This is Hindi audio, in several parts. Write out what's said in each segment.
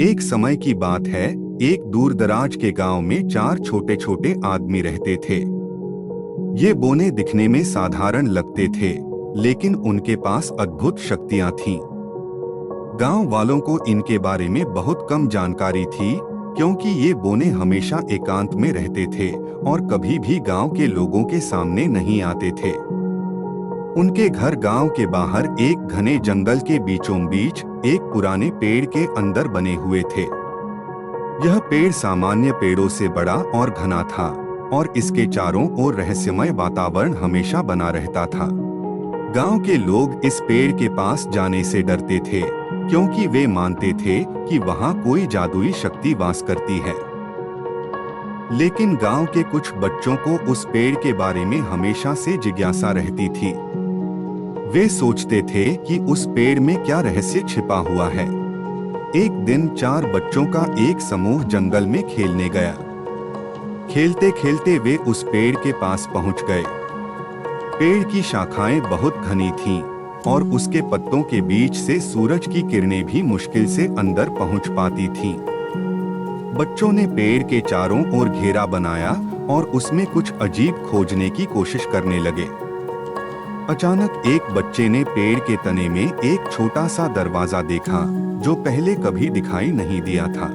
एक समय की बात है, एक दूर दराज के गांव में चार छोटे छोटे आदमी रहते थे। ये बोने दिखने में साधारण लगते थे, लेकिन उनके पास अद्भुत शक्तियां थीं। गांव वालों को इनके बारे में बहुत कम जानकारी थी, क्योंकि ये बोने हमेशा एकांत में रहते थे और कभी भी गांव के लोगों के सामने नहीं आते थे। उनके घर गांव के बाहर एक घने जंगल के बीचों बीच एक पुराने पेड़ के अंदर बने हुए थे। यह पेड़ सामान्य पेड़ों से बड़ा और घना था और इसके चारों ओर रहस्यमय वातावरण हमेशा बना रहता था। गांव के लोग इस पेड़ के पास जाने से डरते थे, क्योंकि वे मानते थे कि वहां कोई जादुई शक्ति वास करती है। लेकिन गांव के कुछ बच्चों को उस पेड़ के बारे में हमेशा से जिज्ञासा रहती थी। वे सोचते थे कि उस पेड़ में क्या रहस्य छिपा हुआ है। एक दिन चार बच्चों का एक समूह जंगल में खेलने गया। खेलते खेलते वे उस पेड़ के पास पहुंच गए। पेड़ की शाखाएं बहुत घनी थीं और उसके पत्तों के बीच से सूरज की किरणें भी मुश्किल से अंदर पहुंच पाती थीं। बच्चों ने पेड़ के चारों ओर घेरा बनाया और उसमें कुछ अजीब खोजने की कोशिश करने लगे। अचानक एक बच्चे ने पेड़ के तने में एक छोटा सा दरवाजा देखा, जो पहले कभी दिखाई नहीं दिया था।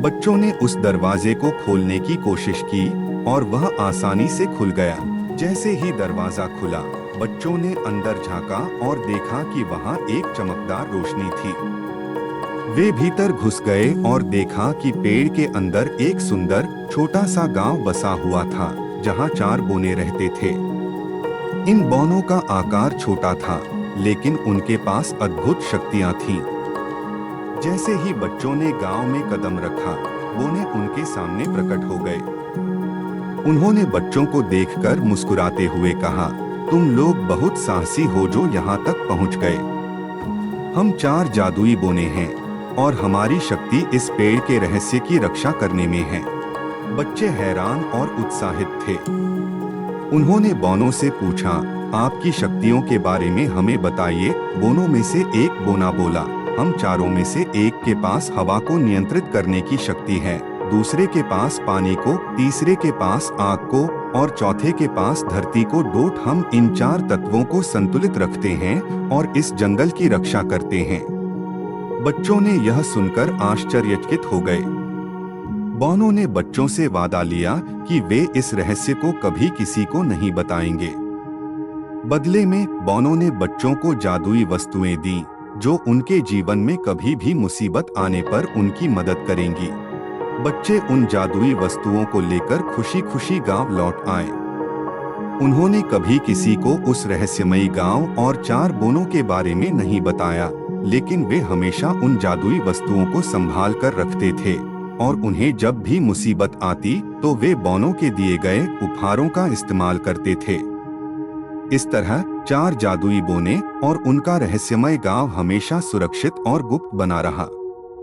बच्चों ने उस दरवाजे को खोलने की कोशिश की और वह आसानी से खुल गया। जैसे ही दरवाजा खुला, बच्चों ने अंदर झांका और देखा कि वहां एक चमकदार रोशनी थी। वे भीतर घुस गए और देखा कि पेड़ के अंदर एक सुंदर छोटा सा गांव बसा हुआ था, जहां चार बोने रहते थे। इन बोनों का आकार छोटा था, लेकिन उनके पास अद्भुत शक्तियां थीं। जैसे ही बच्चों ने गांव में कदम रखा, बोने उनके सामने प्रकट हो गए। उन्होंने बच्चों को देखकर मुस्कुराते हुए कहा, तुम लोग बहुत साहसी हो जो यहाँ तक पहुँच गए। हम चार जादुई बोने हैं और हमारी शक्ति इस पेड़ के रहस्य की रक्षा करने में है। बच्चे हैरान और उत्साहित थे। उन्होंने बोनों से पूछा, आपकी शक्तियों के बारे में हमें बताइए। बोनों में से एक बोना बोला, हम चारों में से एक के पास हवा को नियंत्रित करने की शक्ति है, दूसरे के पास पानी को, तीसरे के पास आग को और चौथे के पास धरती को डोट। हम इन चार तत्वों को संतुलित रखते हैं और इस जंगल की रक्षा करते हैं। बच्चों ने यह सुनकर आश्चर्यचकित हो गए। बोनों ने बच्चों से वादा लिया कि वे इस रहस्य को कभी किसी को नहीं बताएंगे। बदले में बोनों ने बच्चों को जादुई वस्तुएं दी, जो उनके जीवन में कभी भी मुसीबत आने पर उनकी मदद करेंगी। बच्चे उन जादुई वस्तुओं को लेकर खुशी खुशी गांव लौट आए। उन्होंने कभी किसी को उस रहस्यमयी गांव और चार बोनों के बारे में नहीं बताया, लेकिन वे हमेशा उन जादुई वस्तुओं को संभाल कर रखते थे और उन्हें जब भी मुसीबत आती तो वे बोनों के दिए गए उपहारों का इस्तेमाल करते थे। इस तरह चार जादुई बोने और उनका रहस्यमय गांव हमेशा सुरक्षित और गुप्त बना रहा।